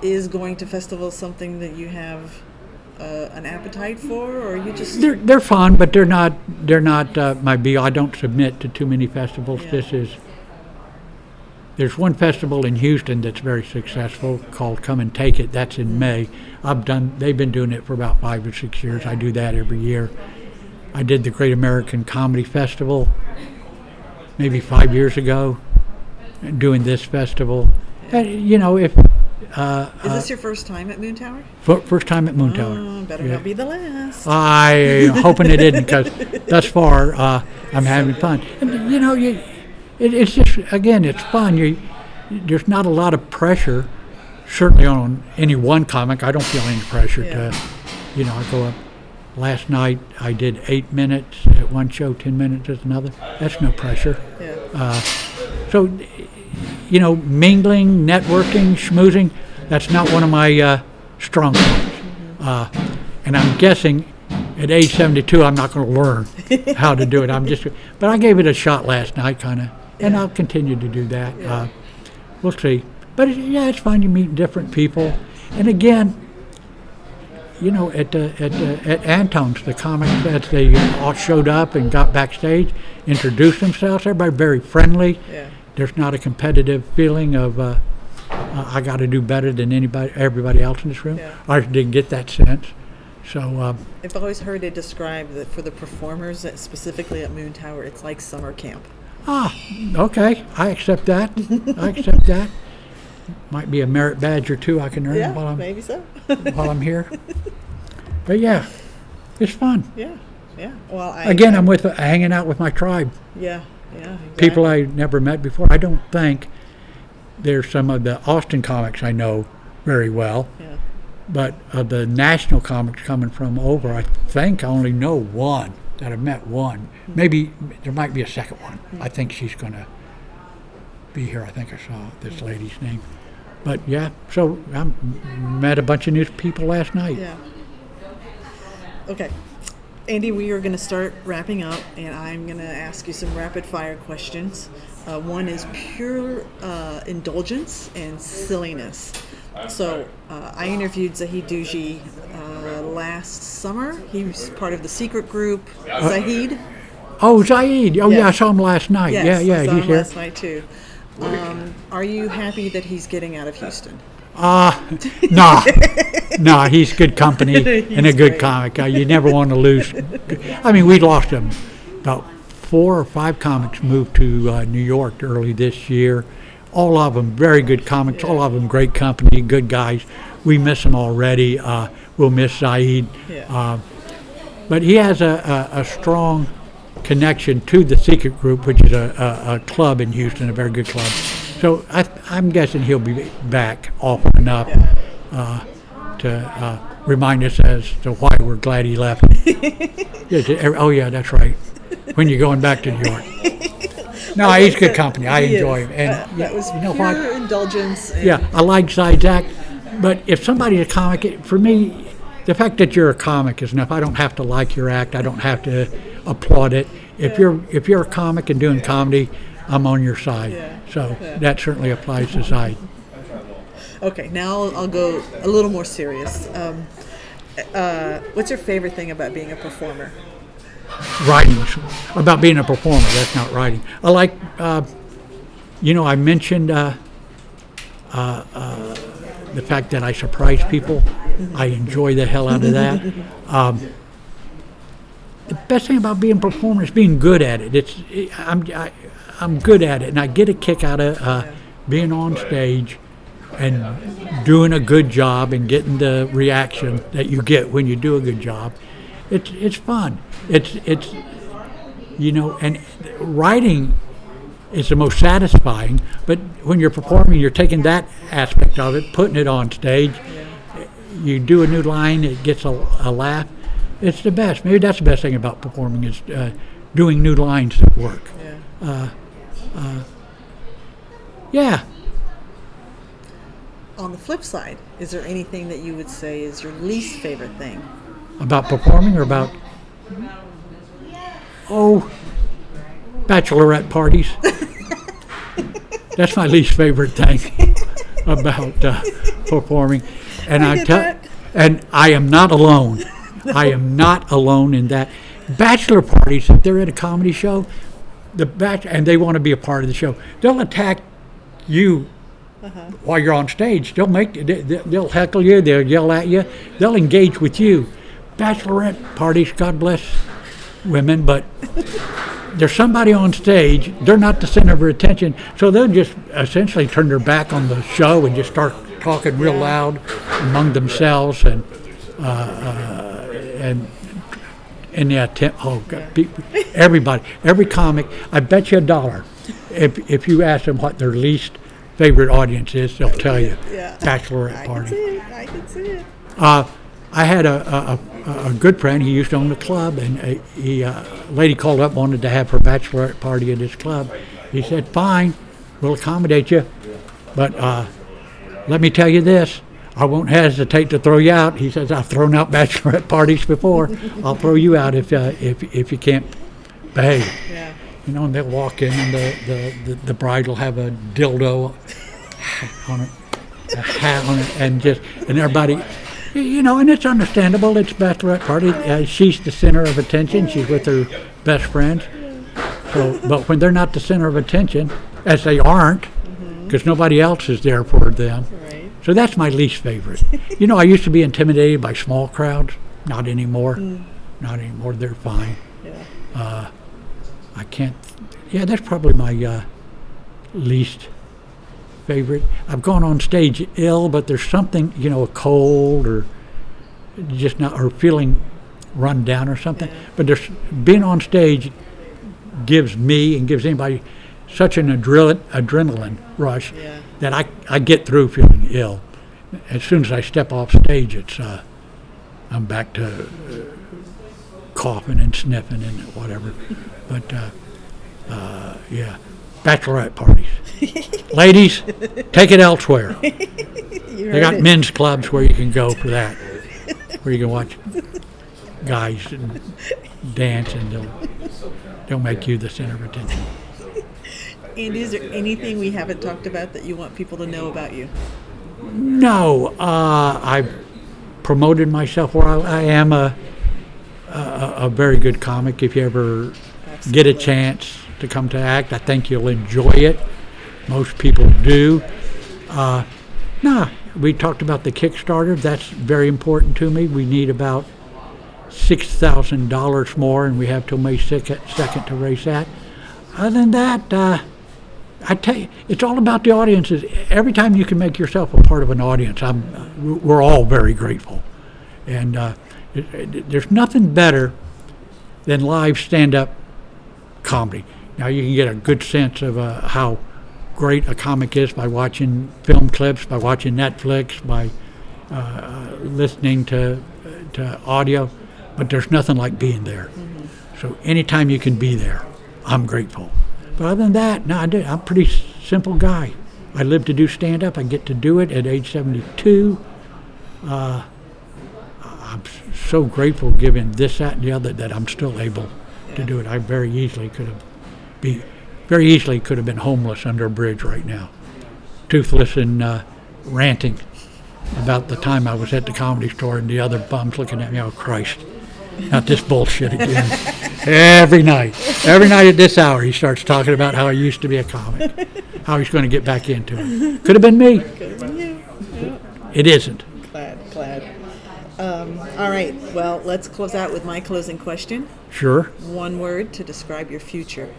Is going to festivals something that you have an appetite for, or you just... They're fun, but they're not my be. I don't submit to too many festivals. Yeah. There's one festival in Houston that's very successful called Come and Take It. That's in May. They've been doing it for about 5 or 6 years. I do that every year. I did the Great American Comedy Festival maybe 5 years ago, doing this festival. And, if Is this your first time at Moontower? first time at Moontower. Better not be the last. I'm hoping it isn't, because thus far I'm having fun. And, it's just, again, it's fun. There's not a lot of pressure, certainly on any one comic. I don't feel any pressure to, I go up. Last night I did 8 minutes at one show, 10 minutes at another. That's no pressure. Yeah. So, mingling, networking, schmoozing, that's not one of my strong points. And I'm guessing at age 72 I'm not going to learn how to do it. But I gave it a shot last night, kind of, and I'll continue to do that. Yeah. We'll see. But it's fun. You meet different people. And again, at Antone's, the comic fest, they all showed up and got backstage, introduced themselves. Everybody very friendly. Yeah. There's not a competitive feeling of I got to do better than everybody else in this room. Yeah. I didn't get that sense. So I've always heard it described that for the performers, specifically at Moontower, it's like summer camp. okay, I accept that. I accept that. Might be a merit badge or two I can earn while maybe so. while I'm here. But yeah, it's fun. Yeah. Well, I'm hanging out with my tribe. Yeah. Exactly. People I never met before. I don't think there's some of the Austin comics I know very well. Yeah. But the national comics coming from over, I think I only know one, that I've met one. Maybe there might be a second one. I think she's going to be here. I think I saw this lady's name. But yeah, so I met a bunch of new people last night. Yeah. Okay. Andy, we are going to start wrapping up, and I'm going to ask you some rapid fire questions. One is pure indulgence and silliness. So I interviewed Zahid Douji last summer. He was part of the secret group. Zahid? Zahid. Yeah, I saw him last night. Yes, yeah, I saw he's him here. last night too. Are you happy that he's getting out of Houston? No, he's good company and a good great. comic. You never want to lose. I mean, we lost him. About 4 or 5 comics moved to New York early this year. All of them very good comics. All of them great company, good guys. We miss them already. We'll miss Saeed. Yeah. But he has a strong connection to the Secret Group, which is a club in Houston, a very good club. So I'm guessing he'll be back often enough to remind us as to why we're glad he left. Oh yeah, that's right. When you're going back to New York. No, he's good company. I enjoy him. And that was pure what? Indulgence. And yeah, I like Side's act. But if somebody's a comic, for me, the fact that you're a comic is enough. I don't have to like your act. I don't have to applaud it. If you're a comic and doing comedy, I'm on your side. Yeah. So that certainly applies to Side. Okay, now I'll go a little more serious. What's your favorite thing about being a performer? Writing. About being a performer, that's not writing. I like, I mentioned the fact that I surprise people. I enjoy the hell out of that. The best thing about being a performer is being good at it. I'm good at it, and I get a kick out of being on stage and doing a good job and getting the reaction that you get when you do a good job. It's fun. It's and writing is the most satisfying. But when you're performing, you're taking that aspect of it, putting it on stage. You do a new line, it gets a laugh. It's the best. Maybe that's the best thing about performing is doing new lines that work. Yeah. On the flip side, is there anything that you would say is your least favorite thing? About performing or about... Oh, bachelorette parties. That's my least favorite thing about performing. And and I am not alone. I am not alone in that. Bachelor parties, if they're at a comedy show, and they want to be a part of the show, they'll attack you while you're on stage. They'll heckle you, they'll yell at you, they'll engage with you. Bachelorette parties, God bless women, but there's somebody on stage, they're not the center of attention, so they'll just essentially turn their back on the show and just start talking real loud among themselves and in the attempt. Oh God, everybody, every comic. I bet you $1 if you ask them what their least favorite audience is, they'll tell you. Bachelorette party. I can see it. I had a good friend. He used to own a club, and a lady called up, wanted to have her bachelorette party at his club. He said, "Fine, we'll accommodate you, but let me tell you this. I won't hesitate to throw you out." He says, "I've thrown out bachelorette parties before. I'll throw you out if you can't behave." Yeah. You know, and they'll walk in, and the bride will have a dildo on it, a hat on it, and everybody, you know, and it's understandable. It's bachelorette party. She's the center of attention. She's with her best friends. So, but when they're not the center of attention, as they aren't, because nobody else is there for them. Right. So that's my least favorite. You know, I used to be intimidated by small crowds. Not anymore. Not anymore. They're fine. Yeah. I can't. Yeah, that's probably my least favorite. I've gone on stage ill, but there's something, you know, a cold or just not, or feeling run down or something. Yeah. But there's being on stage gives me and gives anybody such an adrenaline rush that I get through feeling ill. As soon as I step off stage, it's I'm back to coughing and sniffing and whatever. But yeah, bachelorette parties. Ladies, take it elsewhere. They got men's clubs where you can go for that, where you can watch guys dance and they'll make you the center of attention. And is there anything we haven't talked about that you want people to know about you? No, I've promoted myself where I am a very good comic. If you ever get a chance to come to act, I think you'll enjoy it. Most people do. We talked about the Kickstarter. That's very important to me. We need about $6,000 more, and we have till May 2nd to raise that. Other than that, I tell you, it's all about the audiences. Every time you can make yourself a part of an audience, we're all very grateful. And there's nothing better than live stand-up comedy. Now you can get a good sense of how great a comic is by watching film clips, by watching Netflix, by listening to audio, but there's nothing like being there. So anytime you can be there, I'm grateful. But other than that, no, I'm a pretty simple guy. I live to do stand-up. I get to do it at age 72. I'm so grateful, given this, that, and the other, that I'm still able to do it. I very easily could have been homeless under a bridge right now, toothless and ranting about the time I was at the Comedy Store and the other bums looking at me. Oh Christ, not this bullshit again. Every night at this hour, he starts talking about how he used to be a comic, how he's going to get back into it. Could have been me. Could have been you. Yeah. It isn't. Glad. All right. Well, let's close out with my closing question. Sure. One word to describe your future.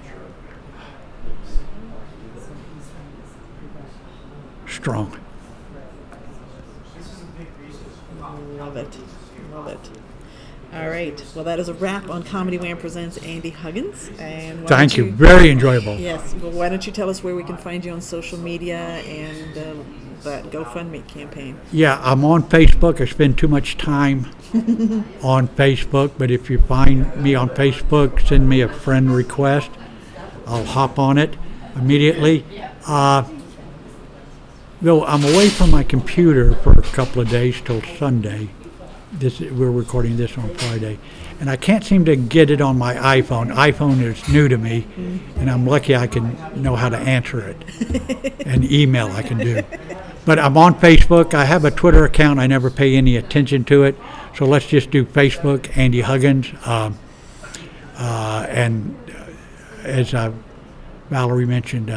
Strong. Love it. All right. Well, that is a wrap on Comedy Wham Presents Andy Huggins. And why Thank don't you. Very enjoyable. Yes. Well, why don't you tell us where we can find you on social media and that GoFundMe campaign? Yeah, I'm on Facebook. I spend too much time on Facebook, but if you find me on Facebook, send me a friend request. I'll hop on it immediately. Though I'm away from my computer for a couple of days till Sunday. We're recording this on Friday, and I can't seem to get it on my iPhone. iPhone is new to me, and I'm lucky I can know how to answer it. And email I can do. But I'm on Facebook. I have a Twitter account. I never pay any attention to it. So let's just do Facebook, Andy Huggins. And as Valerie mentioned,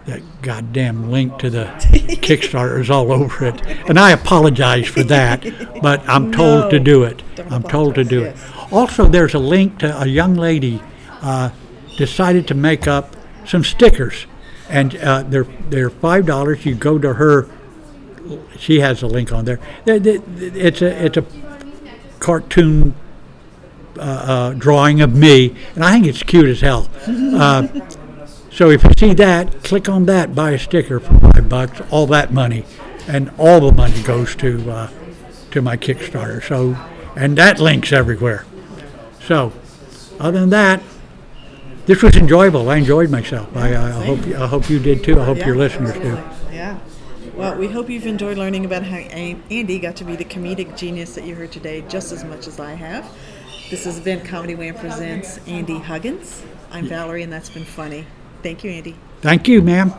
that goddamn link to the Kickstarter is all over it. And I apologize for that, but I'm told to do it. I'm told to do it. Also, there's a link to a young lady decided to make up some stickers. And they're $5. You go to her. She has a link on there. It's a cartoon drawing of me, and I think it's cute as hell. So if you see that, click on that, buy a sticker for $5. All that money, and all the money goes to my Kickstarter. So, and that link's everywhere. So, other than that, this was enjoyable. I enjoyed myself. I hope you did too. I hope your listeners do. Yeah. Well, we hope you've enjoyed learning about how Andy got to be the comedic genius that you heard today just as much as I have. This has been Comedy Wham Presents Andy Huggins. I'm Valerie, and that's been funny. Thank you, Andy. Thank you, ma'am.